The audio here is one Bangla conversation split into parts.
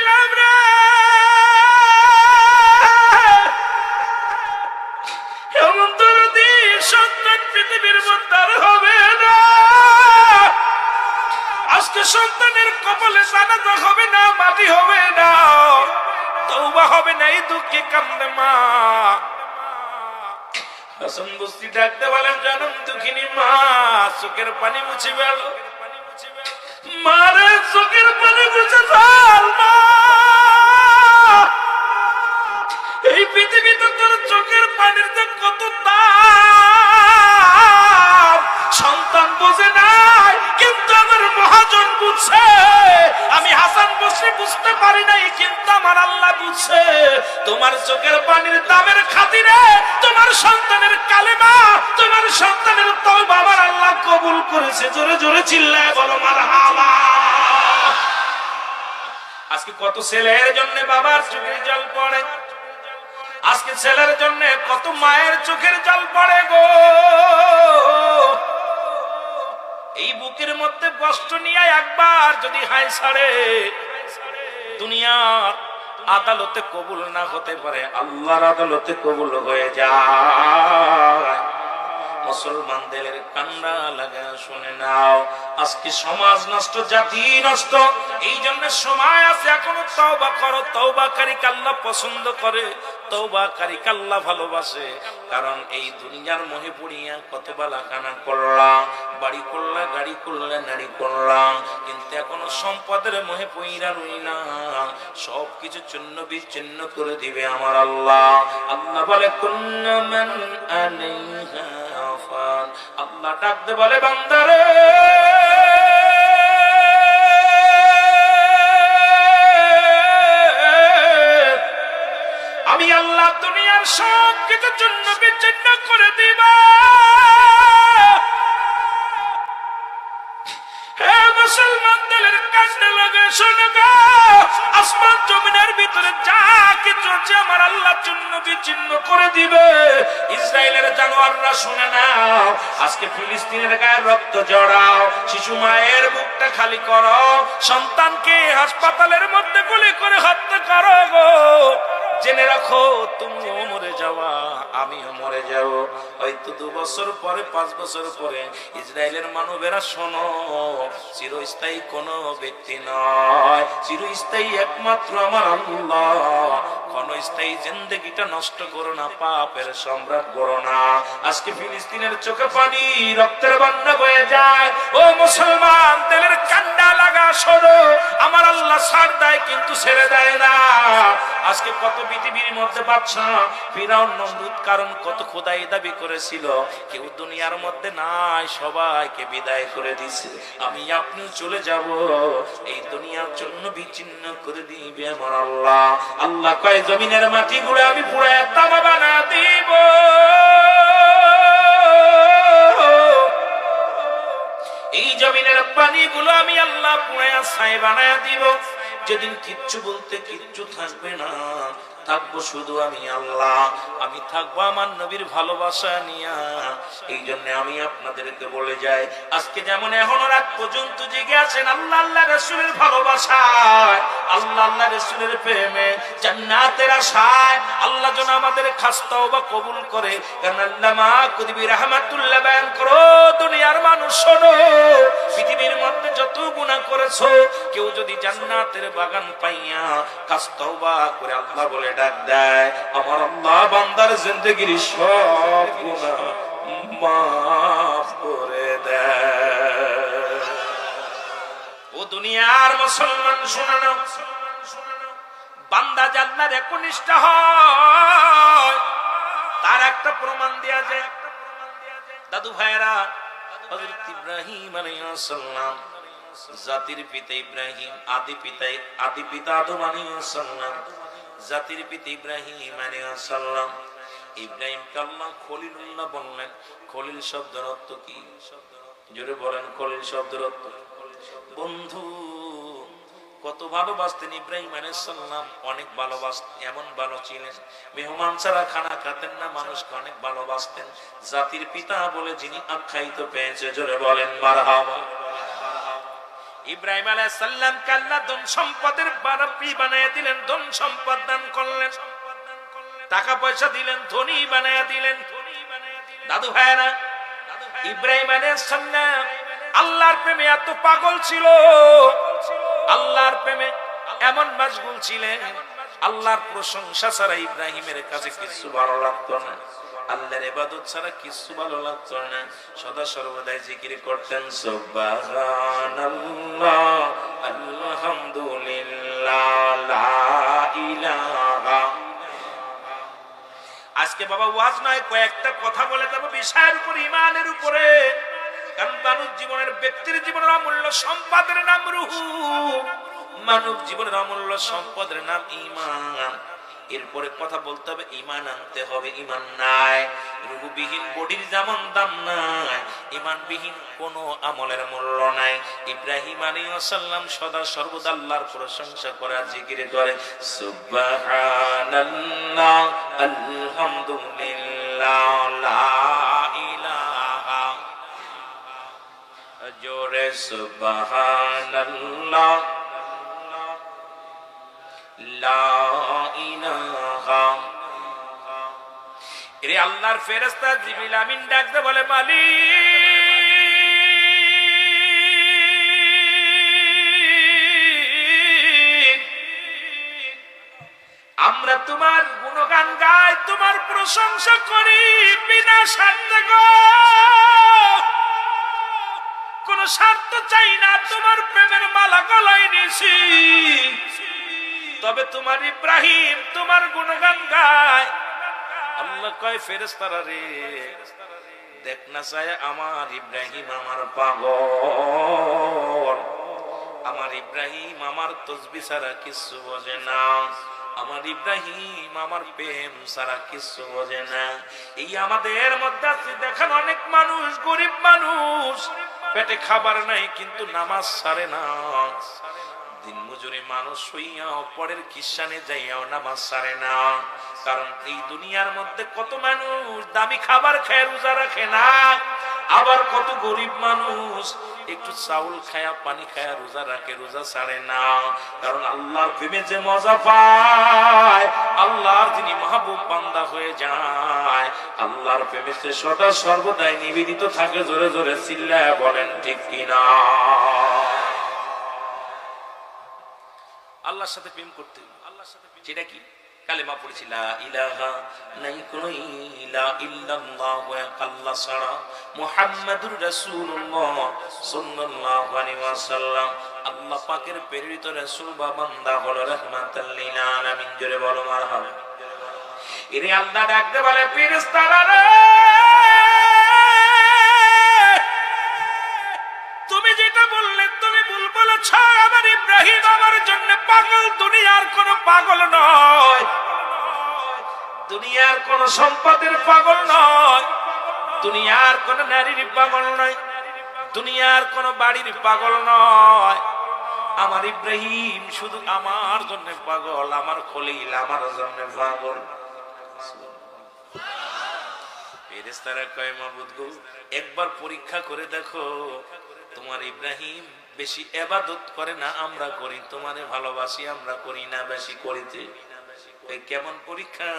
চিল্লাম রে, এমন দরদি সন্তান পৃথিবীর মধ্যে আর হবে না। আজকে সন্তানের কপালে জানাজা হবে না, মাটি হবে না, তওবা হবে না, এই দুঃখে কান্দে মা। হাসান বস্তি ডাকতে বলেন, জনম দুঃখিনী মা, চোখের পানি মুছে গেল। মারে চোখের পানি মুছে ফেল মা, এই পৃথিবীতে তোর চোখের পানির যে কত দাম সন্তান বোঝে নাই, কিন্তু আমার মহাজন বুঝছে। আমি হাসান বসরি বুঝতে পারি নাই, কিন্তু আমার আল্লাহ বুঝছে। তোমার চোখের পানির দামের খাতিরে তোমার সন্তানের কালেমা, তোমার সন্তানের তওবা আমার আল্লাহ কবুল করেছে। জোরে জোরে চিল্লায় বলো মারহাবা। আজকে কত ছেলের জন্য বাবার চোখের জল পড়ে, আজকে ছেলের জন্য কত মায়ের চোখের জল পড়ে গো। এই বুকের মধ্যে কষ্ট নিয়ে একবার যদি হাই ছাড়ে, দুনিয়ার আদালতে কবুল না হতে পারে, আল্লাহর আদালতে কবুল হয়ে যায়। মুসলমানদের কান্না লাগা শুনে নাও, আজকে সমাজ নষ্ট, জাতি নষ্ট। এই জন্য সময় আছে, এখনো তওবা করো। তওবাকারীকে আল্লাহ পছন্দ করে, তওবাকারীকে আল্লাহ ভালোবাসে। কারণ এই দুনিয়ার মোহে পড়িয়া কত বালাখানা করলাম, বাড়ি করলা, গাড়ি করলা, নারী করলাম, কিন্তু এখনো সম্পদের মোহে পইরা রইলাম। সবকিছু চিহ্ন বিচ্ছিন্ন করে দিবে আমার আল্লাহ। আল্লাহ বলে কুল্লু মান আলাইহা ফান, আল্লাহ ডাকতে বলে বান্দারে, আমি আল্লাহ দুনিয়ার সব কিছু চিহ্ন বিচ্ছিন্ন করে দিব। হে মুসলমানদের কান্না লাগে শোনো গো, আসমান জমিনের ভিতরে যা কিছু আছে আমার আল্লাহ চিহ্ন বিচ্ছিন্ন করে দিবে। ইসরায়েলের জানোয়াররা শুনে নাও, আজকে ফিলিস্তিনের গায়ে রক্ত জড়াও, শিশু মায়ের বুকটা খালি করো, সন্তানকে হাসপাতালের মধ্যে গুলি করে হত্যা করো গো। জেনে রাখো তুমিও মরে যাওয়া, আমিও মরে যাব। হয়তো 2 বছর পরে, 5 বছর পরে ইসরায়েলের মানবেরা শোনো, চিরস্থায়ী কোনো ব্যক্তি নয়, চিরস্থায়ী একমাত্র আমার আল্লাহ। ক্ষণস্থায়ী জিন্দেগিটা নষ্ট করো না, পাপের সম্রাট করো না। আজকে ফিলিস্তিনের চোখে পানি, রক্তের বন্যা বয়ে যায়। ও মুসলমান, তেলের কান্না লাগা শোনো, আমার আল্লাহ ছাড় দেয় কিন্তু ছেড়ে দেয় না। আজকে কত পৃথিবীর মধ্যে বাদশা ফিরাউন, নমরুদ, কারণ কত খোদাই দাবি করেছিল, কেউ দুনিয়ার মধ্যে নাই, সবাইকে বিদায় করে দিছে। আমি আপনিও চলে যাব, এই দুনিয়ার জন্য বিচ্ছিন্ন করে দিবে আমার আল্লাহ। আল্লাহ কয় জমিনের মাটি গুলো আমি পুড়ায় তামা বানা দিব, এই জমিনের পানিগুলো আমি আল্লাহ পুড়ায় ছাই বানায় দিব। যেদিন কিচ্ছু বলতে কিচ্ছু থাকবে না, থাকবো শুধু আমি আল্লাহ। আমি থাকবো আমার নবীর ভালোবাসা নিয়া। এই জন্য আমি আপনাদেরকে বলে যাই, আজকে যেমন এখনো রাত পর্যন্ত জেগে আছেন আল্লাহ আল্লাহ রাসূলের ভালোবাসায়, আল্লাহ আল্লাহ রাসূলের প্রেমে, জান্নাতের আশায়, আল্লাহ যেন আমাদের খাস তওবা কবুল করে। কারণ আল্লামা কুতুবী রাহমাতুল্লাহ বয়ান করো, দুনিয়ার মানুষ শোনো, পৃথিবীর মধ্যে যত গুনাহ করেছো, কেউ যদি জান্নাতের বাগান পাইয়া খাস তওবা করে আল্লাহ বলে ডাক দেয়, আমার আল্লাহ বান্দার জিন্দেগির সব গুনাহ মাফ করে দেয়। ও দুনিয়ার মুসলমান শুনে নাও, বান্দা জান্নার একনিষ্ঠ হয় তার একটা প্রমাণ দেয়া যায়। দাদু ভাইরা, হযরত ইব্রাহিম আলাইহিস সালাম, জাতির পিতা ইব্রাহিম, আদি পিতা আদম আলাইহিস সালাম, জাতির পিতা ইব্রাহিম আলাইহিস সালাম, ইব্রাহিমকে আল্লাহ খলিলুল্লাহ বললেন। খলিল শব্দের অর্থ কি? জোরে বলেন, খলিল শব্দের অর্থ বন্ধু। কত ভালোবাসতেন ইব্রাহিম আলাইহিস সালাম, অনেক ভালোবাসতেন, এমন ভালো ছিলেন মেহমান ছাড়া খানা খেতেন না, মানুষকে অনেক ভালোবাসতেন। জাতির পিতা বলে যিনি আখ্যায়িত পেয়েছে, জোরে বলেন মারহাবা। ইব্রাহিম আলাইহিস সালামকে আল্লাহ ধন সম্পদের বাড়ি বানায় দিলেন, ধন সম্পদ দান করলেন, টাকা পয়সা দিলেন, ধনী বানায় দিলেন। দাদু ভাইরা, ইব্রাহিম আলাইহিস সালাম আল্লাহর প্রেমে এত পাগল ছিল, আল্লাহর প্রেমে এমন মাশগুল ছিলেন, আল্লাহর প্রশংসা ছাড়া ইব্রাহিমের কাছে কিছু ভালো লাগতো না, আল্লাহর ইবাদত ছাড়া কিছু ভালো লাগতো না। সদা সর্বদাই জিকির করতেন সুবহানাল্লাহ, আলহামদুলিল্লাহ, লা ইলাহা। আজকে বাবা ওয়াজ নয়, কয়েকটা কথা বলে দেবো বিষয়ের উপর, ইমানের উপরে। কারণ মানব জীবনের, ব্যক্তির জীবনের অমূল্য সম্পদের নাম রূহ, মানব জীবনের অমূল্য সম্পদের নাম ঈমান। এরপরে কথা বলতে হবে, ঈমান আনতে হবে। ঈমান নাই, রূহবিহীন বডির যেমন দাম নাই, ঈমানবিহীন কোনো আমলের মূল্য নাই। ইব্রাহিম আলাইহিস সালাম সদা সর্বদা আল্লাহর প্রশংসা করে, জিকির করে সুবহানাল্লাহ, আলহামদুলিল্লাহ, লা ইলাহা। জোরে সুবহানাল্লাহ, লা ইলাহা। এরে আল্লাহর ফেরেশতা জিবরিল আমিন ডাকতে বলে, মালিক, আমরা তোমার গুণগান গাই, তোমার প্রশংসা করি বিনা স্বার্থে গো, কোন স্বার্থ চাই না, তোমার প্রেমের মালা গলায় নিছি। তবে তোমার ইব্রাহিম তোমার গুণগান গায়। আল্লাহ কয়, ফেরেশতারা রে, দেখ না চায় আমার ইব্রাহিম আমার পাগল, আমার ইব্রাহিম আমার তসবিহ ছাড়া কিছু বোঝে না, আমার ইব্রাহিম আমার প্রেম ছাড়া কিছু বোঝে না। এই আমাদের মধ্যে আছে দেখেন অনেক মানুষ, গরিব মানুষ, পেটে খাবার নাই কিন্তু নামাজ ছাড়ে না, দিন মজুরি মানুষ হইয়াও পরের কিসানে যাইয়াও নামাজ ছাড়ে না। কারণ এই দুনিয়ার মধ্যে কত মানুষ দামি খাবার খেয়ে রোজা রাখে না, আবার কত গরিব মানুষ একটু চাউল খায়া পানি খায়া রোজা রাখে, রোজা ছাড়ে না। কারণ আল্লাহর প্রেমে যে মজা পায়, আল্লাহর যিনি মাহবুব বান্দা হয়ে যায়, আল্লাহর প্রেমে সে সদা সর্বদাই নিবেদিত থাকে। জোরে জোরে চিল্লায়া বলেন ঠিক কিনা? আল্লাহর সাথে প্রেম করতে, আল্লাহর সাথে সেটা কি? কালেমা পড়েছি, লা ইলাহা, নাই কোনো ইলাহা ইল্লাল্লাহ আল্লাহ ছাড়া, মুহাম্মাদুর রাসূলুল্লাহ সাল্লাল্লাহু আলাইহি ওয়াসাল্লাম আল্লাহ পাকের প্রেরিত রাসূল বা বান্দা হলো রাহমাতাল লিল আলামিন। জোরে বলো মারহাবা। এরে আল্লাহ ডাকতে বলে, ফেরেশতারা রে, তুমি যেটা বললে তুমি ভুল বলেছ। আমার ইব্রাহিম আমার জন্য পাগল, দুনিয়ার কোন পাগল নয়, দুনিয়ার কোন সম্পদের পাগল নয়, দুনিয়ার কোন নারীর পাগল নয়, দুনিয়ার কোন বাড়ির পাগল নয়। আমার ইব্রাহিম শুধু আমার জন্য পাগল, আমার খলিল আমার জন্য পাগল। ফেরেশতারা কয়, মাবুদ গো, একবার পরীক্ষা করে দেখো, তোমার ইব্রাহিম বেশি ইবাদত করে না আমরা করি, তোমারে ভালোবাসি আমরা করি না বেশি করিতে। কেমন পরীক্ষা?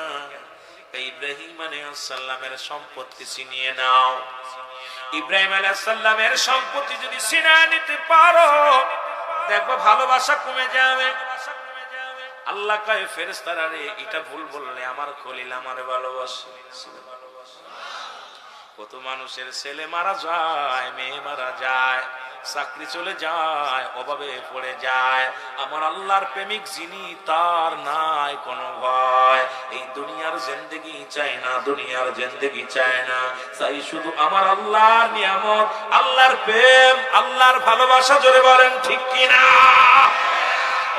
ইব্রাহিম আলাইহিস সালামের সম্পত্তি ছিনিয়ে নাও। ইব্রাহিম আলাইহিস সালামের সম্পত্তি যদি ছিনিয়ে নিতে পারো, দেখো ভালোবাসা কমে যাবে। আল্লাহ কয়, ফেরেশতারা রে, এটা ভুল বললে, আমার খলিল আমারে ভালোবাসে। কত মানুষের ছেলে মারা যায়, মেয়ে মারা যায়, চাকরি চলে যায়, অভাবে পড়ে যায়, আমার আল্লাহর প্রেমিক যিনি তার নাই কোনো ভয়। এই দুনিয়ার জিন্দেগি চায় না, দুনিয়ার জিন্দেগি চায় না, চাই শুধু আমার আল্লাহর নিয়ামত, আল্লাহর প্রেম, আল্লাহর ভালোবাসা। জোরে বলেন ঠিক কিনা?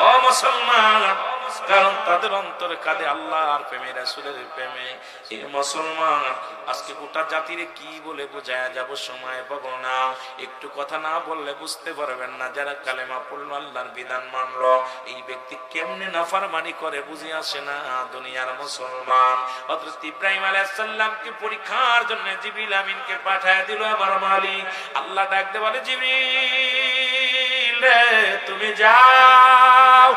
ও মুসলমান, কারণ তাদের অন্তরে কাঁদে আল্লাহর প্রেমে, রাসূলের প্রেমে। এই মুসলমান, আজকে গোটা জাতিরে কি বলে বোঝায় যাব, সময় পাবো না, একটু কথা না বললে বুঝতে পারবেন না। যারা কালেমা পড়লো, আল্লাহর বিধান মানলো, এই ব্যক্তি কেমনে নাফরমানি করে বুঝে আসে না। দুনিয়ার মুসলমান, হযরত ইব্রাহিম আলাইহিস সালামকে পরীক্ষার জন্য জিবরিল আমিনকে পাঠায় দিল আমার মালিক। আল্লাহ ডাকতে বলে, জিবরিল রে তুমি যাও,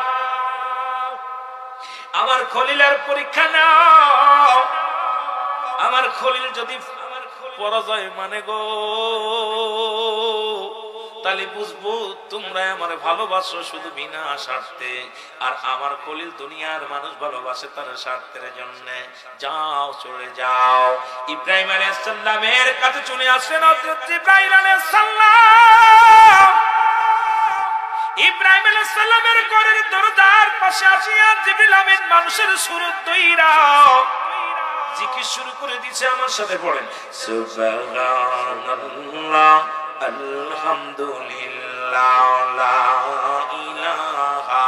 আমার খলিলের পরীক্ষা নাও। আমার খলিল যদি পরাজয় মানে গো, তাহলে বুঝবো তোমরা আমার ভালোবাসো শুধু বিনা স্বার্থে, আর আমার খলিল দুনিয়ার মানুষ ভালোবাসে তার স্বার্থের জন্য। যাও, চলে যাও। ইব্রাহিম আলাইহিস সালামের কাছে চলে আসেন হযরত ইব্রাহিম আলাইহিস সালাম। ইব্রাহিম আলাইহিস সালামের ঘরের দরজার পাশে আসিয়া জিবরিল আমিন মানুষের সুরত দইরা জিকির শুরু করে দিয়েছে। আমার সাথে পড়েন, সুবহানাল্লাহ আলহামদুলিল্লাহ লা ইলাহা।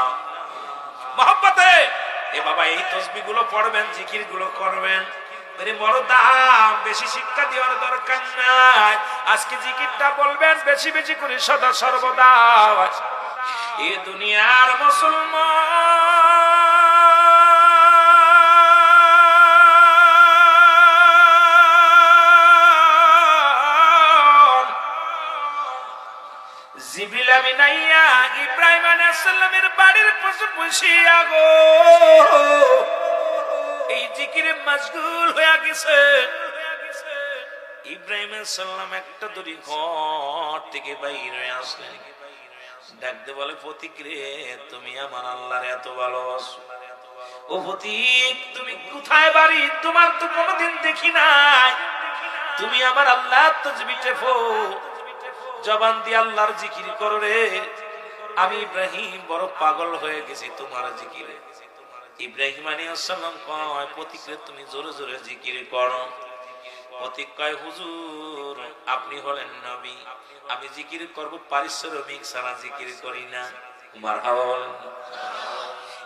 মহব্বতে এ বাবা এই তাসবিহগুলো পড়বেন, জিকিরগুলো করবেন। আরে মরদা বেশি শিক্ষা দেওয়ার দরকার নাই। আজকে জিকিরটা বলবেন বেশি বেশি করে সদা সর্বদা। এই দুনিয়ার মুসলমান জিবরিল আমিন আইয়া ইব্রাহিম আলাইহিস সালামের বাড়ির পাশে বসিয়া গো এই জিকিরে মশগুল হয়ে গেছে। ইব্রাহিম আলাইহিস সালাম একটা দড়ি ঘর থেকে বাইর হয়ে আসলেন, ডাকতে বলে, ফতিক রে তুমি আমার আল্লাহর এত ভালোবাসো। ও ফতিক তুমি কোথায় বাড়ি? তোমার তো কোনোদিন দেখি নাই। তুমি আমার আল্লাহর তাসবিহ টেপো, জবান দিয়ে আল্লাহর জিকির করো রে। আমি ইব্রাহিম বড় পাগল হয়ে গেছি তোমার জিকিরে। ইব্রাহিম আলাইহিস সালাম কয়, ফতিক রে তুমি জোরে জোরে জিকির করো। ফতিক কয়, হুজুর আপনি হলেন নবী, আমি জিকির করব পারিশ্রমিক ছাড়া জিকির করি না। মারহাবা বলেন।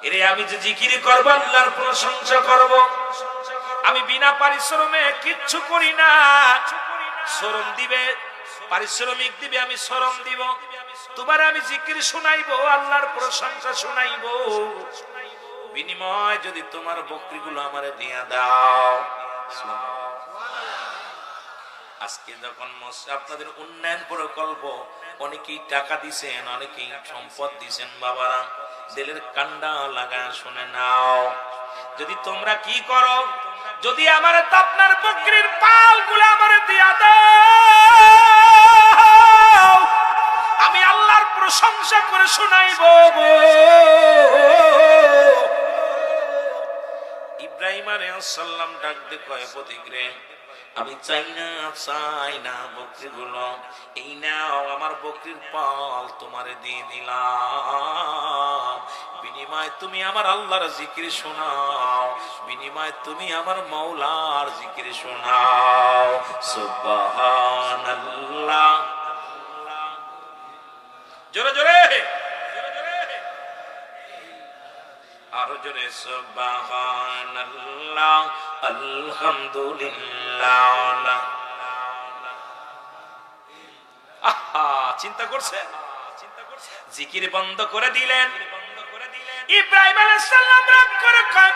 এরে আমি যে জিকির করব আল্লাহর প্রশংসা করব, আমি বিনা পারিশ্রমে কিচ্ছু করি না। শরম দিবে, পারিশ্রমিক দিবে, আমি শরম দিব। তোমার আমি জিকির শোনাইবো, আল্লাহর প্রশংসা শোনাইবো। বিনিময় যদি তোমার বকরিগুলো আমারে দিয়া দাও। আজকে যখন আপনাদের উন্নয়ন প্রকল্প অনেকেই টাকা দিছেন, অনেকেই সম্পদ দিছেন, বাবারা দিলের কান্ডা লাগা শুনে নাও। যদি তোমরা কি করো, যদি আমার আপনার বকরির পালগুলো আমার দিয়া দাও, আমি আল্লাহর প্রশংসা করে শোনাইবো। ইব্রাহিম আলাইহিস সালাম ডাক দিয়ে কয়, ফতিক রে আমি চাই না বকরিগুলো, এই নাও আমার বকরির পাল তোমারে দিয়ে দিলাম। বিনিময় তুমি আমার আল্লাহর জিকির শোনাও, বিনিময় তুমি আমার মাওলার জিকির শোনাও। সুবহানাল্লাহ, জোরে জোরে আরো জোরে, সুবহানাল্লাহ আলহামদুলিল্লাহ। আহা, চিন্তা করছে, জিকির বন্ধ করে দিলেন। ইব্রাহিম আলাইহিস সালাম রাগ করে কয়,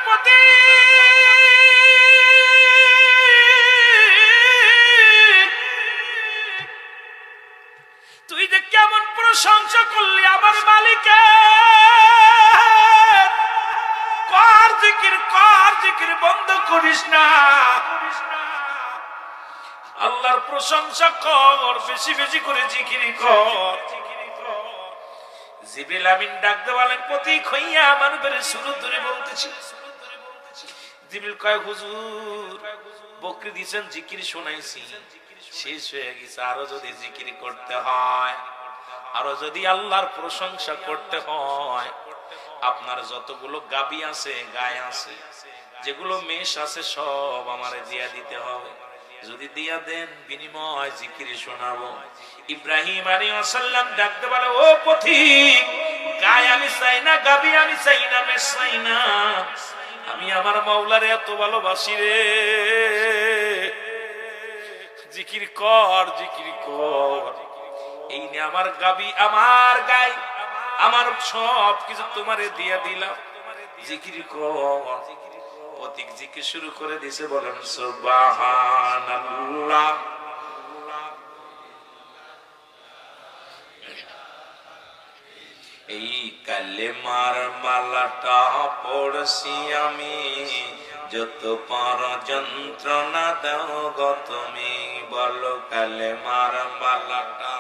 তুই যে কেমন প্রশংসা করলি আমার মালিকের, কর জিকির বন্ধ করিস না। আল্লাহর প্রশংসা কর, বেশি বেশি করে জিকির কর। জিবরিল আমিন ডাকতে বলেন, প্রতীক হইয়া আমার উপরে শুরু ধরে বলতেছি। জিবরিল কয়, হুজুর বকরি দিছেন, জিকির শোনাইছি, শেষ হয়ে গেছে। আরো যদি জিকির করতে হয়, আরো যদি আল্লাহর প্রশংসা করতে হয়, আপনার যতগুলো গাবি আছে, গায়ে আছে, যেগুলো মেষ আছে, সব আমারে দিয়া দিতে হবে। যদি দিয়া দেন বিনিময় জিকির শোনাবো। ইব্রাহিম আলাইহিস সালাম ডাকতে বলে, ও পথিক, গায়ে আমি চাই না, গাবি আমি চাই না, মেষ চাই না, আমি আমার মাওলারে এত ভালোবাসি রে। জিকির কর, জিকির কর। এই নে আমার গাবি, আমার গায়ে, আমার সব কিছু তোমারে দিয়া দিলাম, জিকির কর। প্রতীক জিকির শুরু করে দিয়েছে, বলেন সুবহানাল্লাহ। কালেমার মালাটা পড়ছি আমি, যত পার যন্ত্রণা দাও গো তুমি, বলো কালেমার মালাটা।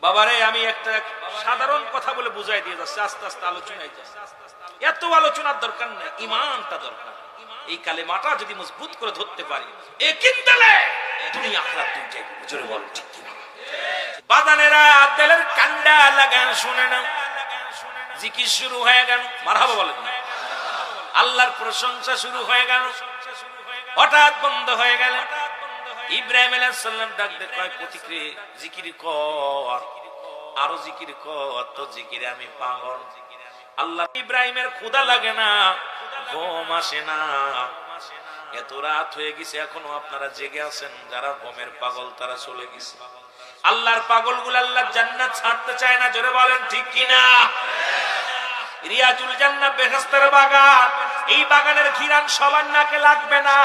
বাবারে আমি একটা সাধারণ কথা বলে বুঝাই দিয়ে যাচ্ছি, আস্তে আস্তে আলোচনায় যাচ্ছে। এত আলোচনার দরকার নেই, ইমানটা দরকার। এই কালেমাটা যদি মজবুত করে ধরতে পারি, একিনতালে দুনিয়া আখিরাত দুইটাই। জোরে বল ঠিক কিনা? বাদানেরা দিলের কান্ডা লাগান, শুনে না, জিকির শুরু হয়ে গেল, মারহাবা বলেন না, আল্লাহর প্রশংসা শুরু হয়ে গেল, হঠাৎ বন্ধ হয়ে গেল। ইব্রাহিম আলাইহিস সালাম ডাক দিয়ে কয়, প্রতিক্রে জিকির কর, আরো জিকির কর, তো জিকিরে আমি পাগল। আল্লাহ ইব্রাহিমের ক্ষুধা লাগে না, ঘুম আসে না, এত রাত হয়ে গেছে এখনো আপনারা জেগে আছেন। যারা ঘুমের পাগল তারা চলে গেছে। আল্লাহর পাগলগুলো আল্লাহর জান্নাত ছাড়তে চায় না। জোরে বলেন ঠিক কিনা? রিয়াজুল জান্নাত বেহেশতের বাগান, এই বাগানের ঘিরান সবার নাকে লাগবে না,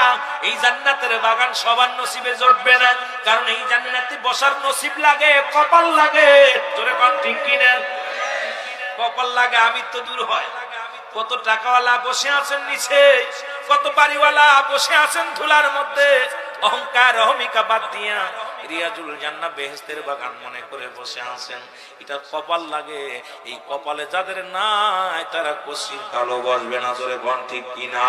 এই জান্নাতের বাগান সবার নসিবে জুটবে না। কারণ এই জান্নাতে বসার নসিব লাগে, কপাল লাগে। জোরে বলেন ঠিক কিনা? কপাল লাগে, আমি তো দূর হয়। কত টাকাওয়ালা বসে আছেন নিচে, কত বাড়িওয়ালা বসে আছেন ধুলার মধ্যে, অহংকার অহমিকা বাদ দিয়া রিয়াজুল জান্নাত বেহেশতের বাগান মনে করে বসে আছেন। এটা কপাল লাগে। এই কপালে যাদের নাই তারা কশির কালো বসবে না। জোরে বল ঠিক কিনা?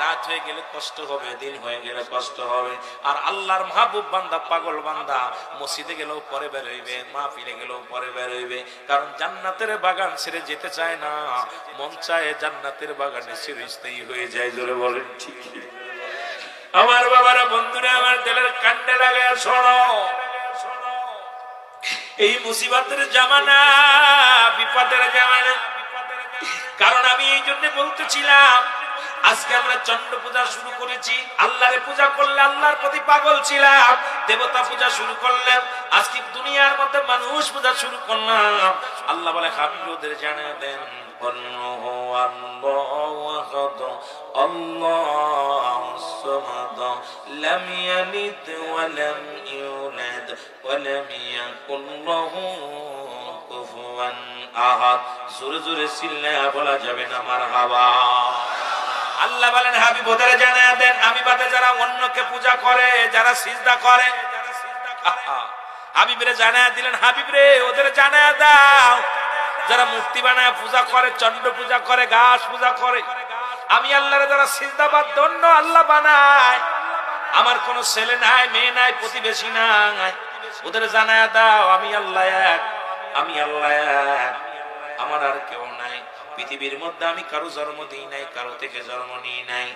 রাত হয়ে গেলে কষ্ট হবে, দিন হয়ে গেলে কষ্ট হবে। আর আল্লাহর মাহবুব বান্দা, পাগল বান্দা মসজিদে গেলেও পরে বের হইবে, মাহফিলে গেলেও পরে বের হইবে। কারণ জান্নাতের বাগান ছেড়ে যেতে চায় না, মন চায় জান্নাতের বাগানে চিরস্থায়ী হয়ে যায়। জোরে বলেন ঠিক। আমার বাবারা, বন্ধুরা, আমার দিলের কান্ডে লাগে, শোনো, এই মুসিবতের জামানা, বিপদের জামানা। কারণ আমি এই জন্য বলতেছিলাম, আজকে আমরা চন্দ্র পূজা শুরু করেছি। আল্লাহরে পূজা করলে আল্লাহর প্রতি পাগল ছিলাম, দেবতা পূজা শুরু করলাম। আজকে দুনিয়ার মধ্যে মানুষ পূজা শুরু করলাম। আল্লাহ বলে, হাবিব ওদের জানিয়ে দেন, লাম ইয়ালিদ ওয়া লাম ইউলাদ ওয়া লাম ইয়াকুল লাহু কুফুয়ান আহাদ। জোরে জোরে চিল্লায়া বলা যাবে না মারহাবা। আল্লাহ বলেন, হাবিব ওদের জানিয়ে দেন, আমি বাদে যারা অন্যকে পূজা করে, যারা সিজদা করে, হাবিবরে জানিয়ে দিলেন, হাবিবরে ওদের জানিয়ে দাও, যারা মূর্তি বানায় পূজা করে, চন্দ্র পূজা করে, ঘাস পূজা করে, আমি আল্লাহরে যারা সিজদাবাদ দণ্ড আল্লাহ বানায়, আমার কোন ছেলে নাই, মেয়ে নাই, প্রতিবেশী নাই, ওদের জানিয়ে দাও আমি আল্লাহ এক, আমি আল্লাহ এক, আমার আর কেউ নাই। পৃথিবীর মধ্যে আমি কারো জন্ম দিই নাই, কারো থেকে জন্ম নিই নাই।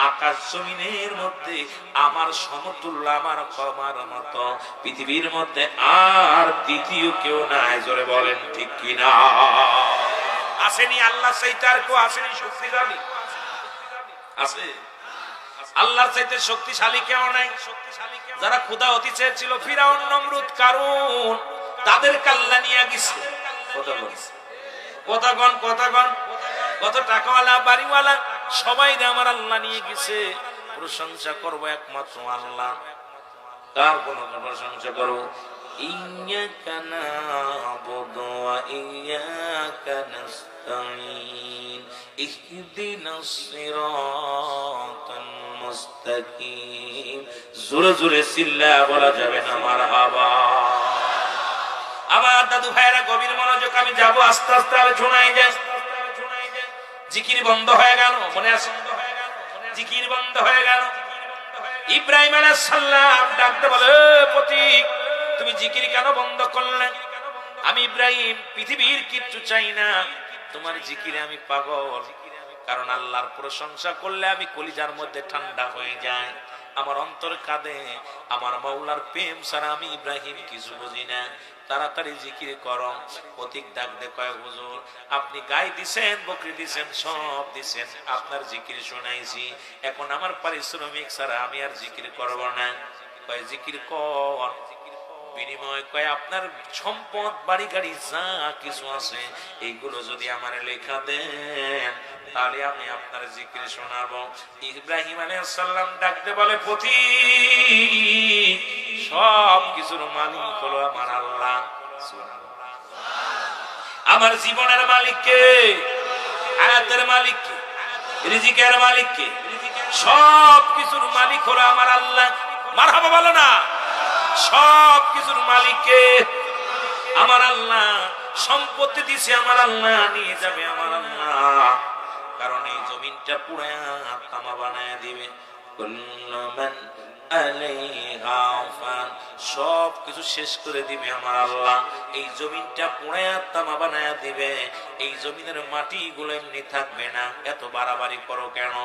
আকাশ জমিনের মধ্যে আমার সমতুল্য, আমার কমার মতো পৃথিবীর মধ্যে আর দ্বিতীয় কেউ নাই। জোরে বলেন ঠিক কিনা? আসেনি আল্লাহ চাইতে আর কেউ আসেনি শক্তিশালী? আছে? আল্লাহর চাইতে শক্তিশালী কেউ নাই। যারা ক্ষুধা অতি চেয়েছিল, ফিরাউন, নমরুদ, কারুন, তাদের কাল্লা নিয়ে গেছে। কত টাকাওয়ালা, বাড়িওয়ালা, সবাই আমার আল্লাহ নিয়ে গেছে। প্রশংসা করবো একমাত্র আল্লাহ। কার কোন প্রশংসা করবো? ইয়্যাকা না'বুদু ওয়া ইয়্যাকা নাস্তাঈন, ইহদিনাস সিরাতাল মুস্তাকিম। জোরে জোরে চিল্লায়া বলা যাবে না মারহাবা। আমার দাদু ভাইরা গভীর মনোযোগ, আমি যাবো আস্তে আস্তে আলোচনায় যাই। জিকির বন্ধ হয়ে গেল, মনে আছে? জিকির বন্ধ হয়ে গেল। ইব্রাহিম আলাইহিস সালাম ডাকতে বলে, প্রতীক তুমি জিকির কেন বন্ধ করলে? আমি ইব্রাহিম পৃথিবীর কিচ্ছু চাই না, তোমার জিকিরে আমি পাগল। কারণ আল্লাহর প্রশংসা করলে আমি কলিজার মধ্যে ঠান্ডা হয়ে যায়, আমার অন্তর কাঁদে। আমার মাওলার প্রেম ছাড়া আমি ইব্রাহিম কিছু বুঝি না। তাড়াতাড়ি জিকির করো। প্রতীক ডাক দে কয়, হুজুর আপনি গাই দিছেন, বকরি দিছেন, সব দিছেন, আপনার জিকির শুনাইছি, এখন আমার পারিশ্রমিক ছাড়া আমি আর জিকির করব না। কয় জিকির কর। বিনিময় কয় আপনার সম্পদ বাড়ি গাড়ি যা কিছু আছে এইগুলো যদি আমার লেখা দেন তাহলে আমি আপনার জিকির শোনাবো। ইব্রাহিম আলাইহিস সালাম ডাকতে বলে পতি সব কিছুর মালিক হলো আমার আল্লাহ। আমার জীবনের মালিক কে? হায়াতের মালিক কে? রিজিকের মালিক কে? সব কিছুর মালিক হলো আমার আল্লাহ। মারহাবা বলো না। সব কিছুর মালিক কে? আমার আল্লাহ। সম্পত্তি দিছে আমার আল্লাহ, নিয়ে যাবে আমার আল্লাহ। কারণ এই জমিনটা পুরায়া তামা বানায় দিবে। কুল্লু মান আলাইহা ফান, সব কিছু শেষ করে দিবে আমার আল্লাহ। এই জমিনটা পুরায়া তামা বানায় দিবে। এই জমিনের মাটিগুলো এমনি থাকবে না। এত বাড়াবাড়ি করো কেন?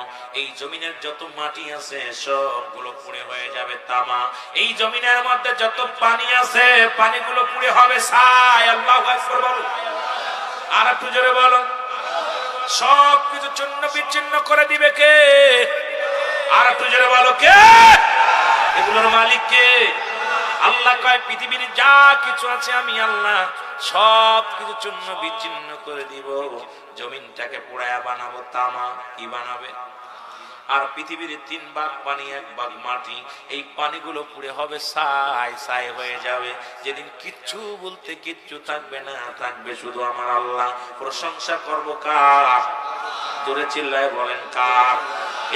এই জমিনের যত মাটি আছে সবগুলো পুড়ে হয়ে যাবে তামা। এই জমিনের মধ্যে যত পানি আছে পানিগুলো পুড়ে হবে ছাই। আল্লাহু আকবার বলো। আর একটু জোরে বলো। সব কিছু চূর্ণ বিচ্ছিন্ন করে দিবে কে? আর একটু জোরে বলো কে? এগুলোর মালিক কে? আল্লাহ কয় পৃথিবীর যা কিছু আছে আমি আল্লাহ সব কিছু চূর্ণ বিচ্ছিন্ন করে দিব। জমিনটাকে পোড়ায়া বানাবো তামা। কি বানাবে? আর পৃথিবীর 3 ভাগ পানি 1 ভাগ মাটি। এই পানিগুলো পুড়ে হবে ছাই, ছাই হয়ে যাবে। যেদিন কিচ্ছু বলতে কিচ্ছু থাকবে না, থাকবে শুধু আমার আল্লাহ। প্রশংসা করব কার? জোরে চিল্লায় বলেন কার?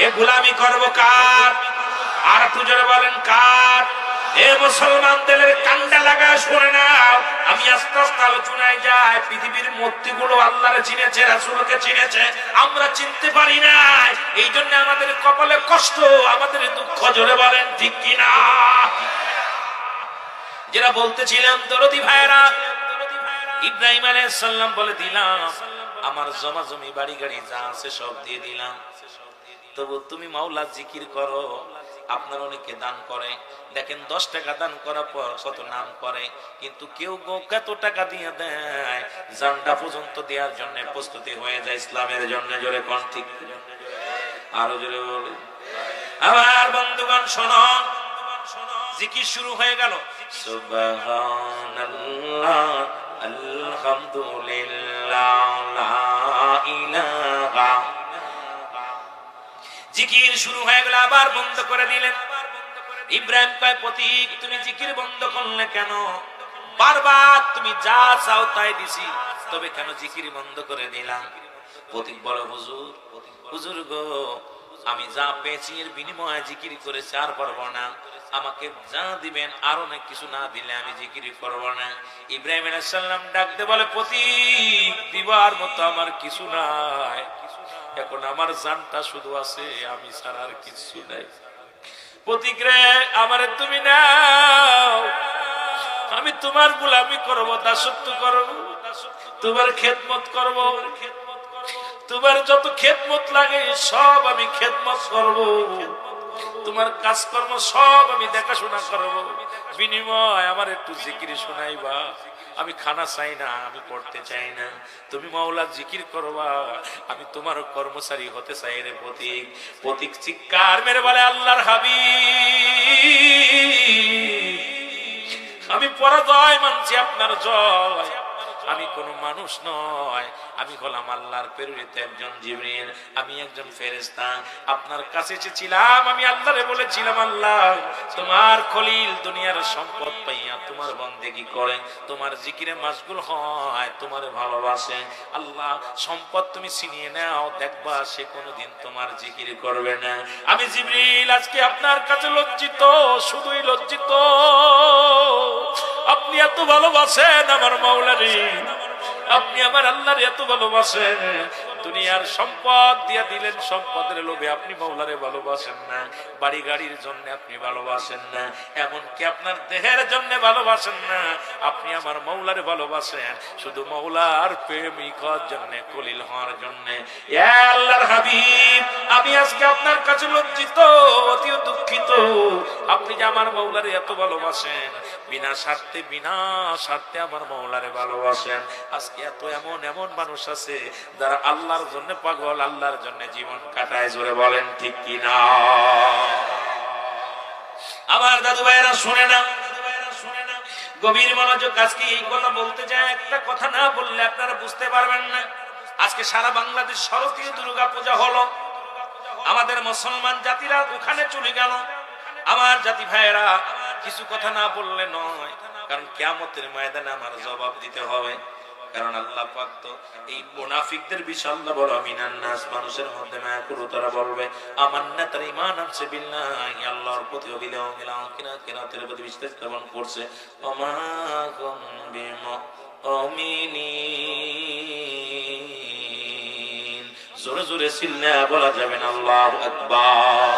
এ গোলামি করব কার? আর একটু জোরে বলেন কার? এ মুসলমানদের কান্ডা লাগা শুনে নাও। আমি আস্তে আস্তে আলোচনায় যাই। পৃথিবীর মূর্তিগুলো আল্লাহরে চিনেছে, রাসূলকে চিনেছে, আমরা চিনতে পারি নাই। এই জন্য আমাদের কপালে কষ্ট, আমাদের দুঃখ। জোরে বলেন ঠিক কিনা? যেটা বলতেছিলাম দরদি ভাইরা, ইব্রাহিম আলাইহিস সালাম বলে দিলাম আমার জমা জমি বাড়ি গাড়ি যা আছে সব দিয়ে দিলাম, তবু তুমি মাওলা জিকির করো। আপনার অনেকে দান করে, দেখেন 10 টাকা দান করার পর কত নাম করে, কিন্তু কেউ কত টাকা দিয়ে দেয়, জানটা পর্যন্ত দেওয়ার জন্য প্রস্তুতি হয়ে যায় ইসলামের জন্য। জোরে কোন ঠিক? আরো জোরে বলে। আমার বন্ধুগণ শোনো, জিকির শুরু হয়ে গেল। সুবহানাল্লাহ, আলহামদুলিল্লাহ, লা ইলাহা। জিকির শুরু হয়ে গেল, আবার বন্ধ করে দিলেন। ইব্রাহিম কয় পথিক তুমি জিকির বন্ধ করলে কেন? বারবার তুমি যা চাও তাই দিছি, তবে কেন জিকির বন্ধ করে দিলাম? পথিক বলে হুজুর, হুজুর গো আমি যা পেয়েছি এর বিনিময়ে জিকির করেছি, আর পারবো না। আমাকে যা দিবেন আর অনেক কিছু না দিলে আমি জিকির করব না। ইব্রাহিম আলাইহিস সালাম ডাকতে বলে পথিক দিবার মতো আমার কিছু নাই, এখন আমার জানটা শুধু আছে, আমি ছাড়া আর কিছু নাই। পথিক রে আমারে তুমি নাও, আমি তোমার গোলামি করব, দাসত্ব করব, তোমার খেদমত করব, তোমার যত খেদমত লাগে সব আমি খেদমত করব, তোমার কাজকর্ম সব আমি দেখাশোনা করব। বিনিময় আমার একটু জিকির শোনাইবা। আমি খানা চাই না, আমি পড়তে চাই না, তুমি মাওলা জিকির করবা, আমি তোমার কর্মচারী হতে চাই রে পথিক। পথিক চিৎকার মেরে বলে আল্লাহর হাবিব আমি পরাজয় মানছি, আপনার জয়। আমি কোন মানুষ নয়, আমি হলাম আল্লাহর প্রেরিত একজন জিবরিল, আমি একজন ফেরেশতা। আপনার কাছে এসেছিলাম, আমি আল্লাহরে বলেছিলাম আল্লাহ তোমার খলিল দুনিয়ার সম্পদ পাইয়া তোমার বন্দেগী করে, তোমার জিকিরে মাশগুল হয়, তোমারে ভালোবাসে। আল্লাহ সম্পদ তুমি ছিনিয়ে নাও, দেখবা সে কোনোদিন তোমার জিকির করবে না। আমি জিবরিল আজকে আপনার কাছে লজ্জিত, শুধুই লজ্জিত। আপনি এত ভালোবাসেন আমার মাওলারে, আপনি আমার আল্লাহর এত ভালোবাসেন, দুনিয়ার সম্পদ দিয়া দিলেন, সম্পদের লোভে আপনি মাওলারে ভালোবাসেন না, বাড়ি গাড়ির জন্য আপনি ভালোবাসেন না, এমনকি আপনার দেহের জন্য ভালোবাসেন না, আপনি আমার মাওলারে ভালোবাসেন শুধু মাওলার প্রেমিক হওয়ার জন্য, খলিল হওয়ার জন্য। ইয়া আল্লাহর হাবিব আমি আজকে আপনার কাছে লজ্জিত, অতি দুঃখিত। আপনি যে আমার মাওলারে এত ভালোবাসেন, বিনা স্বার্থে আমার মাওলারে ভালোবাসেন। আজকে এত এমন এমন মানুষ আছে যারা আল্লাহর জন্য পাগল, আল্লাহর জন্য জীবন কাটায়। জোরে বলেন ঠিক কিনা? আমার দাদু ভাইরা শুনে না, গভীর মনোযোগ। আজকে এই কথা বলতে যায়, একটা কথা না বললে আপনারা বুঝতে পারবেন না। আজকে সারা বাংলাদেশ শারদীয় দুর্গা পূজা হলো, আমাদের মুসলমান জাতিরা ওখানে চলে গেল। আমার জাতি ভাইয়েরা, কিছু কথা না বললে নয়, কারণ কিয়ামতের ময়দানে আমার জবাব দিতে হবে। কারণ আল্লাহ পাক তো এই মুনাফিকদের বিষয় আল্লাহ বলে, মিনান নাস, মানুষের মধ্যে মায়া করু, তারা বলবে আমান্না, তার ঈমান আনছে বিল্লাহি, আল্লাহর প্রতি, ওয়া বিল ইয়াউমিল আখির, কিয়ামতের প্রতি বিশ্বাস স্থাপন করছে। ওমা হুম বিমুমিনিন। জোরে জোরে চিল্লায়া বলা যাবে না আল্লাহু আকবার।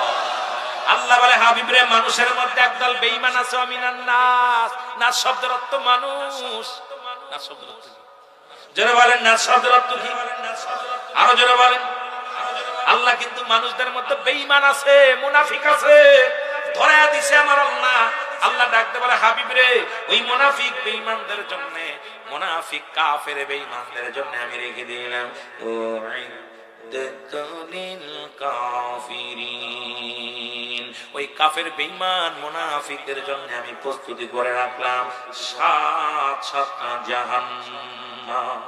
আল্লাহ বলে, হাবিব রে, মানুষের মধ্যে একদল বেঈমান আছে। মিনান নাস, নাস শব্দের অর্থ মানুষ। নাস শব্দের অর্থ কি? জোরে বলেন, নাস শব্দের অর্থ কি? আরো জোরে বলেন। আল্লাহ কিন্তু মানুষদের মধ্যে বেঈমান আছে, মুনাফিক আছে, ধরায়া দিছে আমার আল্লাহ। আল্লাহ ডাকতে বলে, হাবিব রে, ওই মুনাফিক বেঈমানদের জন্য, মুনাফিক কাফের বেঈমানদের জন্য আমি রেখে দিলাম কাফিরিন, ওই কাফের বেঈমান মুনাফিকদের জন্য আমি প্রস্তুতি করে রাখলাম 7 জাহান্নাম।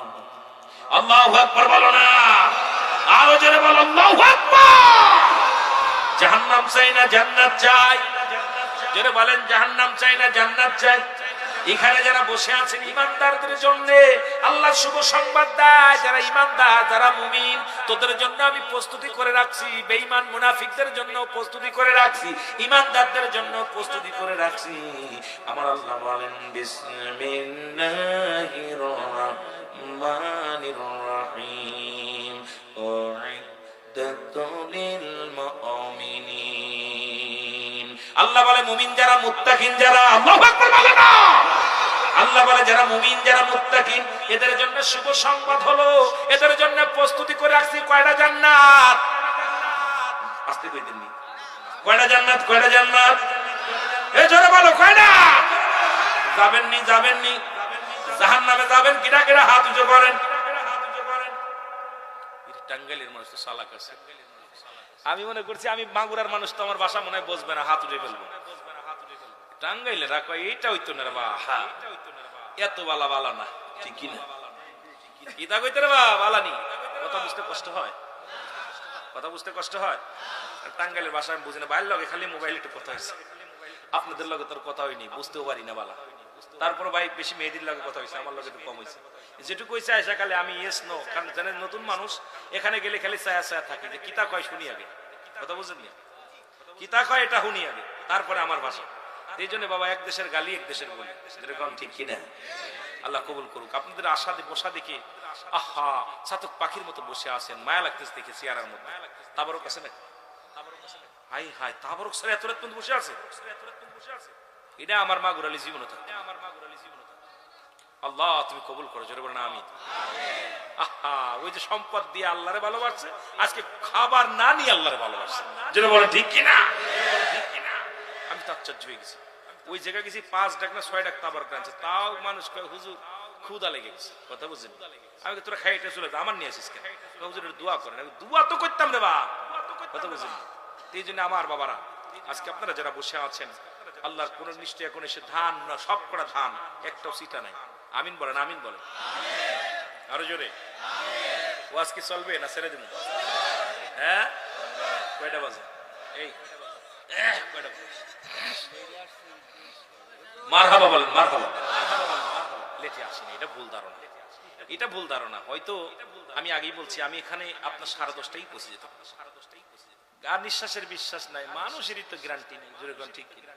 আল্লাহু আকবার বলো না, আরো জোরে বলো আল্লাহু আকবার। জাহান্নাম চাই না জান্নাত চাই? জোরে বলেন, জাহান্নাম চাই না জান্নাত চাই? এখানে যারা বসে আছেন ইমানদারদের জন্য আল্লাহ শুভ সংবাদ দেয়, যারা ইমানদার, যারা মুমিন, তোদের জন্য আমি প্রস্তুতি করে রাখছি। বেঈমান মুনাফিকদের জন্য প্রস্তুতি করে রাখছি, ইমানদারদের জন্য প্রস্তুতি করে রাখছি। আমার আল্লাহ বলেন, বিসমিল্লাহির রহমানির রহিম, উইদ্দাতু লিল মুমিনিন। আল্লাহ বলে, মুমিন যারা, মুত্তাকিন যারা, আল্লাহু আকবার বলে না। আল্লাহ বলে, যারা মুমিন, যারা মুত্তাকিন, এদের জন্য শুভ সংবাদ হলো, এদের জন্য প্রস্তুতি করে রাখছি কয়টা জান্নাত। আস্তে কইতেন নি, কয়টা জান্নাত? কয়টা জান্নাত? এ জোরে বলো, কয়টা? যাবেন নি? যাবেন নি? জাহান্নামে যাবেন কিনা কিনা? হাত উঁচু করেন। টাঙ্গাইলের মানুষ তো চালাক আছে। আমি মনে করছি আমি মাগুরার মানুষ, তো আমার ভাষা মনে হয় বুঝবে না, হাত উঠে ফেলবো। টাঙ্গাইলে রাখো, এইটা হইতো না রে বা, এত বালা বালা না, ঠিক কিনা? ইতা কইতে রে বা বালানি, কথা বুঝতে কষ্ট হয়, কথা বুঝতে কষ্ট হয়। টাঙ্গাইলের ভাষা আমি বুঝি না, বাইরের লগে খালি মোবাইল একটু কথা হয়েছে, আপনাদের লগে তোর কথা হয়নি, বুঝতেও পারি না বালা। তারপর ভাই বেশি মেয়েদের লগে কথা হয়েছে, আমার লগে একটু কম হয়েছে। যেটুকু হয়েছে আয়সা খালি আমি ইয়েস নো, কারণ জানেন নতুন মানুষ, এখানে গেলে খালি ছায়া ছায়া থাকে, যে কিতা কয় শুনি আগে, কথা বুঝেন না, কিতা কয় এটা শুনি আগে, তারপরে আমার ভাষা। এই জন্য বাবা, এক দেশের গালি এক দেশের বলি, যেরকম ঠিক কিনা? আল্লাহ কবুল করুক। আপনাদের আশা বসা দেখে, আহা, চাতক পাখির মতো বসে আছেন, মায়া লাগতেছে দেখে চেয়ারের মধ্যে। তাবারক আছে না? হাই হাই, তাবারক স্যার এত রাত পর্যন্ত বসে আছে, এটা আমার মা গুরালি জীবন থাকে। আল্লাহ তুমি কবুল করো, জোরে বলো না আমিন। আহা, ওই যে সম্পদ দিয়ে আল্লাহরে ভালোবাসছে, আজকে খাবার না নিয়ে আল্লাহরে ভালোবাসছে, জোরে বলো ঠিক কিনা? আমি তো আশ্চর্য হয়ে গেছি। ওই জায়গায় গেছি, 5 ডাক না 6 ডাক তাবার কাছে, তাও মানুষ কয় হুজুর ক্ষুধা লেগে গেছে, কথা বুঝছেন? আমি তোরা খাইতে চলে যা, আমার নিয়ে আসিস কেন? হুজুরের দোয়া করেন। আমি দোয়া তো করতাম রে বা, কথা বুঝছেন? এই জন্য আমার বাবারা, আজকে আপনারা যারা বসে আছেন, আল্লাহর কোন নিশ্চয় এখন এসে ধান না, সব কটা ধান, একটাও সিটা নাই। আমিন বলেন, আমিন বলেন আরো জোরে। ও আজকে চলবে না ছেড়ে দেব? হ্যাঁ, কয়টা বাজে? এই কয়টা বাজে? মারহাবা বলেন, মারহাবা। লেটে আসেনি, এটা ভুল ধারণা, এটা ভুল ধারণা। হয়তো আমি আগেই বলছি, আমি এখানে আপনার 10:30টাই পৌঁছে যেতাম। আর নিঃশ্বাসের বিশ্বাস নাই, মানুষেরই তো গ্যারান্টি নেই, যেরকম ঠিক কিনা?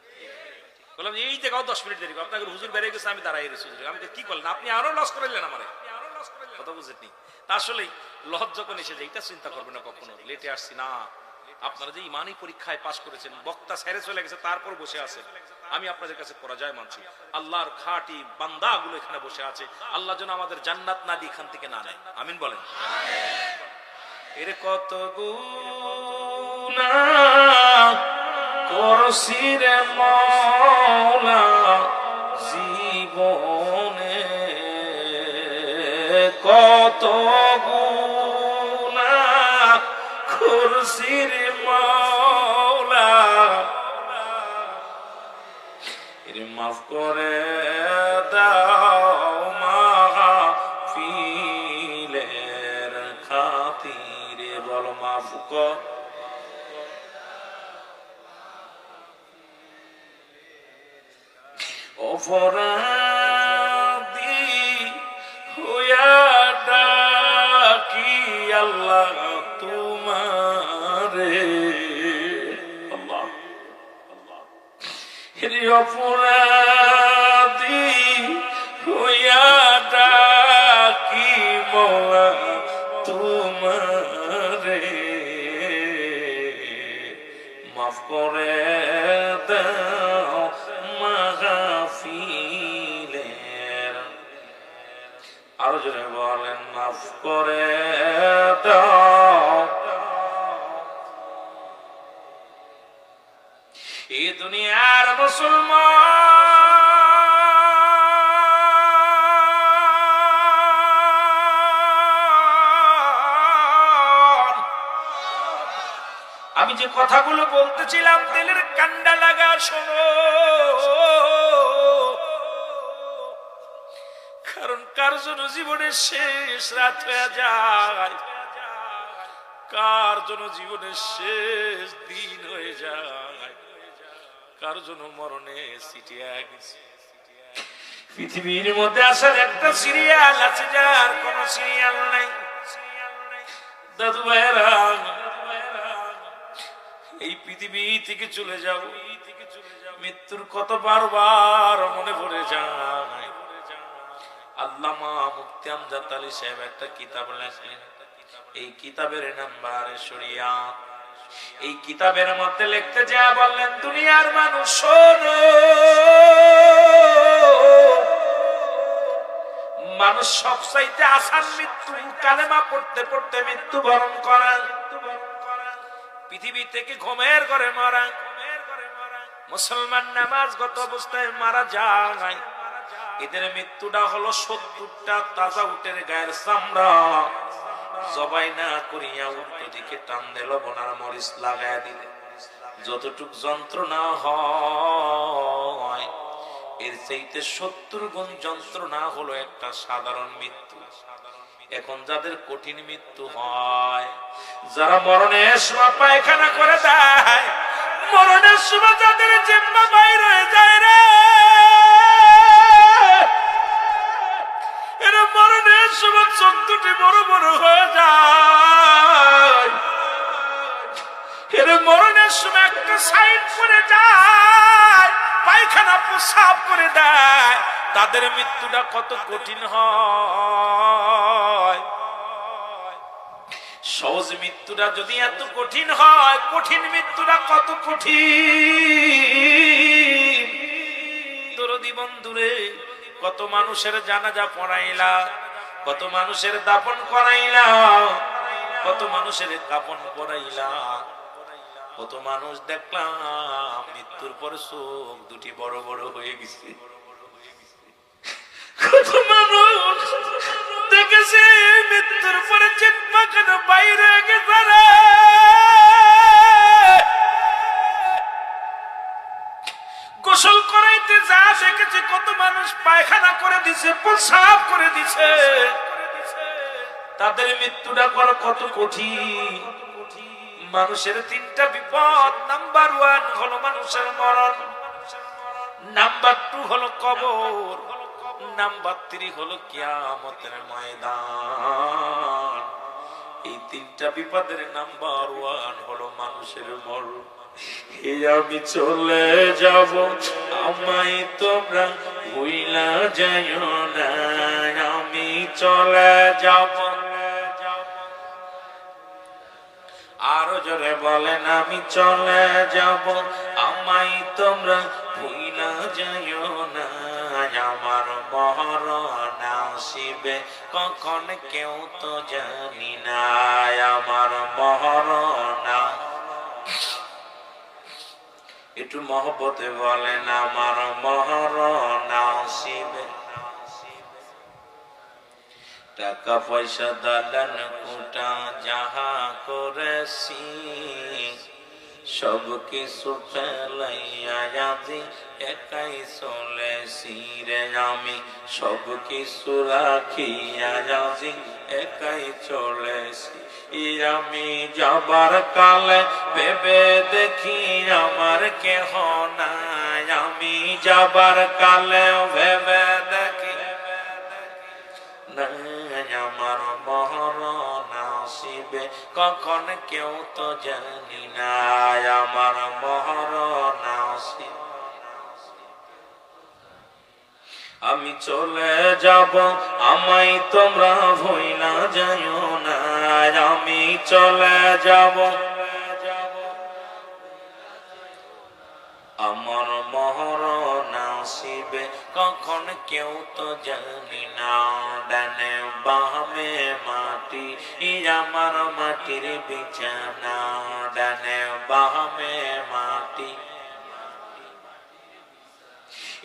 বললাম এই জায়গাও 10 মিনিট দেরি, আপনাকে হুজুর বেড়ে গেছে, আমি দাঁড়াই গেছি। আমি কি করলেন? আপনি আরো লস করাইলেন আমারে, কথা বুঝেননি? আসলে লজ যখন এসে যায়, এটা চিন্তা করবেন না কখনো, লেটে আসছি না। আপনারা যে ইমানি পরীক্ষায় পাশ করেছেন, বক্তা ছেড়ে চলে গেছে, তারপর বসে আছেন, আমি আপনাদের কাছে পরাজয় মানছি। আল্লাহর খাঁটি বান্দা গুলো এখানে বসে আছে, আল্লাহ যেন আমাদের জান্নাত না দিয়ে এখান থেকে না নেয়, আমিন বলেন। এর কত গুনাহ করছি রে মাওলা জীবনে, কত গুনাহ করছি রে মাওলা, এর মাফ করে অপরাধী হইয়া ডাকি আল্লাহ তোমারে, আল্লাহ অপরাধী হইয়া ডাকি মৌলা তোমারে, মাফ করে দাও মাগফিরের। আরো জোরে বলেন, মাফ করে দাও। এই দুনিয়ার মুসলমান, আমি যে কথাগুলো বলতেছিলাম দিলের কান্ডা লাগা শোনো, কারণ কার জন্য জীবনের শেষ রাত হয়ে যায়, কার জন্য জীবনের শেষ দিন হয়ে যায়, কার জন্য মরণে সিটিয়া গেছে। পৃথিবীর মধ্যে আসার একটা সিরিয়াল আছে, যার কোন সিরিয়াল নাই। দাদু ভাইরা, এই পৃথিবী থেকে চলে যাব, মৃত্যুর কত বারবার মনে পড়ে যায়। আল্লামা মুফতি আমজাদ আলী সাহেব একটা কিতাব লেখলেন, এই কিতাবের নাম্বার শরিয়াত। এই কিতাবের মধ্যে লিখতে যা বললেন, দুনিয়ার মানুষ শোনো, মানুষ সবচাইতে আসান মৃত্যু কালেমা পড়তে পড়তে মৃত্যুবরণ করা, পৃথিবী থেকে ঘুমের ঘরে মারা। মুসলমান নামাজগত অবস্থায় মারা যায়, এদের মৃত্যুটা হলো 70টা তাজা উটের গায়ের চামড়া জবাই না করিয়া উল্টো দিকে টান দিল, বোনার মরিচ লাগায় দিলে যতটুক যন্ত্রণা হয়, এর চাইতে 70 গুণ যন্ত্রণা হলো একটা সাধারণ মৃত্যু। এখন যাদের কঠিন মৃত্যু হয়, যারা মরণের সময় পায়খানা করে দেয়, মরণের সময় যাদের জিহ্বা বাইর হয়ে যায় রে, এরা মরণের সময় চোখ দুটি বড় বড় হয়ে যায়, এরা মরণের সময় একটা সাইড করে যায়, পায়খানা প্রসাব করে দেয়, তাদের মৃত্যুটা কত কঠিন হয়। সহজ মৃত্যুটা যদি এত কঠিন হয়, কঠিন মৃত্যুটা কত কঠিন। দরদি বন্ধুরে, কত মানুষের জানাজা পড়াইলা, কত মানুষের দাফন করাইলা, কত মানুষের কাফন পরাইলা, কত মানুষ দেখলাম মৃত্যুর পরে চোখ দুটি বড় বড় হয়ে গেছে। কত মানুষ দেখেছে মৃত্যুর পরে জিহ্বা কেন বাইরে গেছে রে, গোসল করাইতে যা দেখেছে, কত মানুষ পায়খানা করে দিছে, প্রসাব করে দিছে, তাদের মৃত্যুটা কত কঠিন। মানুষের 3টা বিপদ, নাম্বার 1 হলো মানুষের মরণ, নাম্বার 2 হলো কবর, নাম্বার 3 হলো কিয়ামতের ময়দান। এই 3টা বিপদের নাম্বার 1 হলো মানুষের মরণ। আমি চলে যাব, আমায় তোমরা ভুইলা যাইও না, আমি চলে যাব। আরো জোরে বলেন, আমি চলে যাব, আমায় তোমরা ভুইলা যাইও না, আমার মরণ আসিবে কখন কেউ তো জানি না, আমার মরণ। একটু মহব্বতে বলেন, আমার মরণ আসিবে। টাকা পয়সা দালান কোটা যাহা করেছি, সব কিছু ফেলাইয়া আজি একাই চলেছি রে আমি, সব কিছু রাখিয়া আজি একাই চলেছি আমি। যাবার কালে ভেবে দেখি আমার কেহ নাই, আমি যাবার কালে ভেবে দেখি নাই আমার মরণ আসিবে কখন কেউ তো জানি না, আমার মরণ আসিবে। আমি চলে যাব আমায় তোমরা ভুইলা যাইও না, আমি চলে যাব আমার মরণ আসিবে কখন কেউ তো জানি না। ডানে বামে মাটি আমার মাটির বিছানা, ডানে বামে মাটি।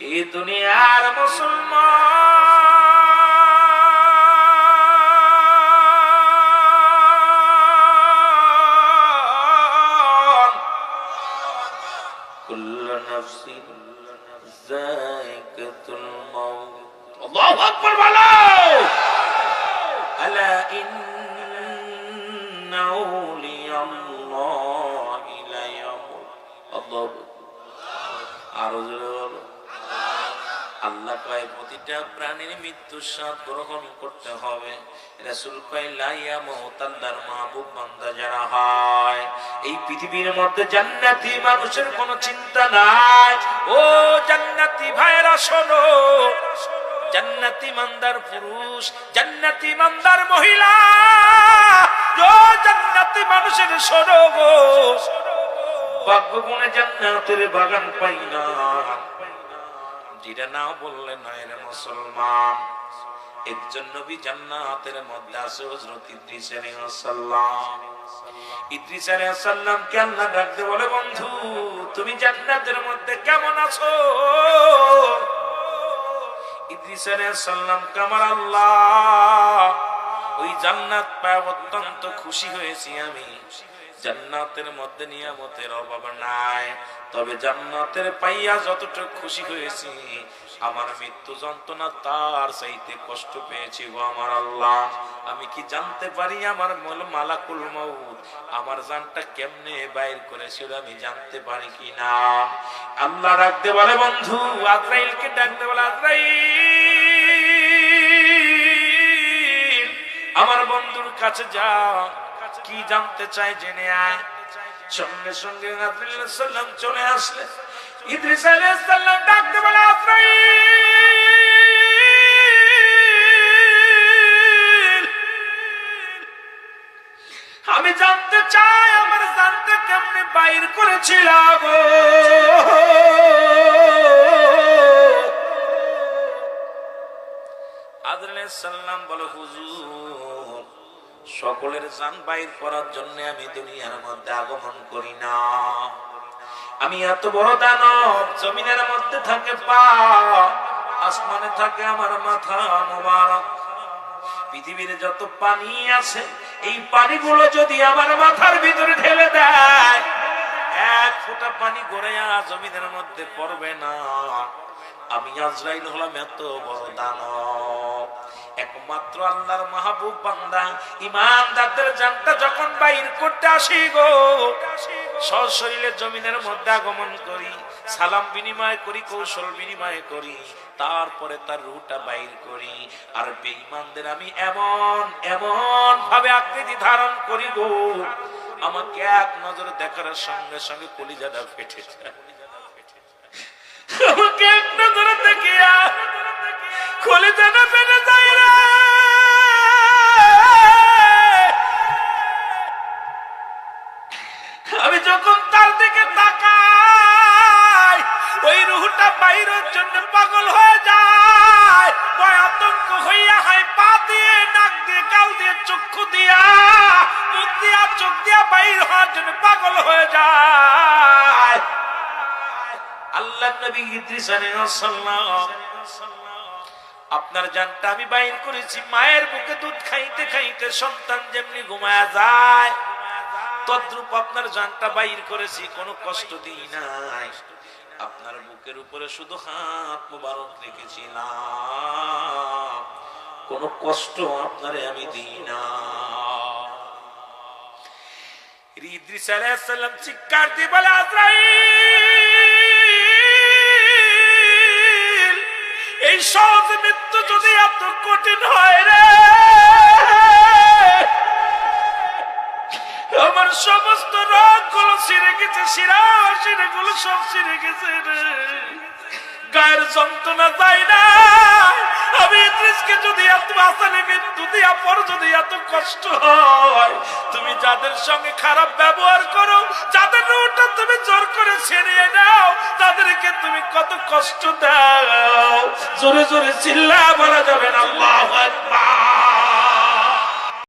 এই দুনিয়ার মুসলমান কুল্লু নাফসিন যায়িকাতুল মাউত। আল্লাহু আকবার বলো। আলা ইন্না আউলিয়াল্লাহি লা ইয়ামুত। আল্লাহু আরো জোরে বলো। আল্লাহ কয় প্রতিটা প্রাণীর মৃত্যুর স্বাদ গ্রহণ করতে হবে। রাসূল কয় লা ইয়ামুত, আল্লাহর মাহবুব বান্দা যারা হয় এই পৃথিবীর মধ্যে জান্নাতি মানুষের কোনো চিন্তা নাই। ও জান্নাতি ভাইরা শোনো, জান্নাতি মান্দার পুরুষ, জান্নাতি মান্দার মহিলা, ও জান্নাতি মানুষের শোনো গো, ভাগ্য গুণে জান্নাতের বাগান পাই না, যেটা না বললে নয় রে মুসলমান। একজন নবী জান্নাতের মধ্যে আছে, হযরত ইদ্রিস আলাইহিস সালাম। ইদ্রিস আলাইহিস সালাম কে আল্লাহ ডাকতে বলে, বন্ধু তুমি জান্নাতের মধ্যে কেমন আছো? ইদ্রিস আলাইহিস সালাম আমার আল্লাহ ওই জান্নাত পায় অত্যন্ত খুশি হয়েছি আমি। জান্নাতের মধ্যে নিয়ামতের অভাব নাই, তবে জান্নাতের পাইয়া যতটুকু খুশি হয়েছি আমার মৃত্যু যন্ত্রণা তার চাইতে কষ্ট পেয়েছি গো আমার আল্লাহ। আমি কি জানতে পারি আমার মালাকুল মউত আমার জানটা কেমনে বাইর করেছিল, আমি জানতে পারি কি না? আল্লাহ ডাকতে বলে, বন্ধু আজরাইলকে ডাকতে বলে, আজরাইল আমার বন্ধুর কাছে যা, কি জানতে চাই জেনে আয়। সঙ্গে সঙ্গে আজরাইল আলাইহিস সালাম চলে আসলে। ইদ্রিস আলাইহিস সালাম ডাকতে বলে, আজরাইল আমি জানতে চাই আমার জানতে কেমনে বাইর করেছিল গো। আজরাইল আলাইহিস সালাম বলে, হুজুর সকলের জান বাইর করার জন্য আমি দুনিয়ার মধ্যে আগমন করি না। আমি এত বড় দানব, জমিনের মধ্যে থাকে পা, আসমানে থাকে আমার মাথা মোবারক। পৃথিবীর যত পানি আছে এই পানিগুলো যদি আমার মাথার ভিতরে ঢেলে দেয়, এক ফোঁটা পানি গড়াইয়া জমিনের মধ্যে পড়বে না। আমি আজরাইল হলাম এত বড় দানব। একমাত্র আল্লাহর মাহবুব বান্দা ইমানদারদের জানটা যখন বাইর করতে আসি গো, সশরীরে জমিনের মধ্যে আগমন করি, সালাম বিনিময় করি, কৌশল বিনিময় করি, তারপরে তার রূহটা বাইর করি। আর বেঈমানদের আমি এমন এমন ভাবে আকৃতি ধারণ করি গো, আমাকে এক নজর দেখার সঙ্গে সঙ্গে কলিজাটা ফেটে যায়। আমাকে এক নজরে দেখিয়া কলিজাটা ফেটে যায় রে। আমি যখন তার দিকে তাকাই, ওই রূহটা বাইরের জন্য পাগল হয়ে যায়, ভয় আতঙ্ক হইয়া হয় পা দিয়ে, নাক দিয়ে, গাল দিয়ে, চক্ষু দিয়া, মুখ দিয়া, চোখ দিয়া বাইর হওয়ার জন্য পাগল হয়ে যায়। আল্লাহ নবী ইদ্রিস আলাইহিস সালাম আপনার জানটা আমি বাইর করেছি। মায়ের বুকে দুধ খাইতে খাইতে সন্তান যেমনি ঘুমায়া যায়, তদ্রূপ আপনার জানটা বাইর করেছি, কোনো কষ্ট দিই নাই। আপনার বুকের উপরে শুধু হাত মোবারক রেখেছিলাম, কোনো কষ্ট আপনারে আমি দিই না। ইদ্রিস আলাইহিস সালাম চিৎকার দিয়ে বলে, আজরাইল, এই সহজ মৃত্যু যদি এত কঠিন হয় রে, আমার সমস্ত রোগগুলো ছিঁড়ে গেছে, শিরা শিরাগুলো সব ছিঁড়ে গেছে রে, গায়ের যন্ত্রণা যায় না। আমি ইদ্রিসকে যদি এত আসানি মৃত্যু দিয়া পর যদি এত কষ্ট হয়, তুমি যাদের সঙ্গে খারাপ ব্যবহার করো, যাদের রূপটা তুমি জোর করে ছিনিয়ে নাও, তাদেরকে তুমি কত কষ্ট দাও। জোরে জোরে চিল্লা বলা যাবে না, আল্লাহু আকবার।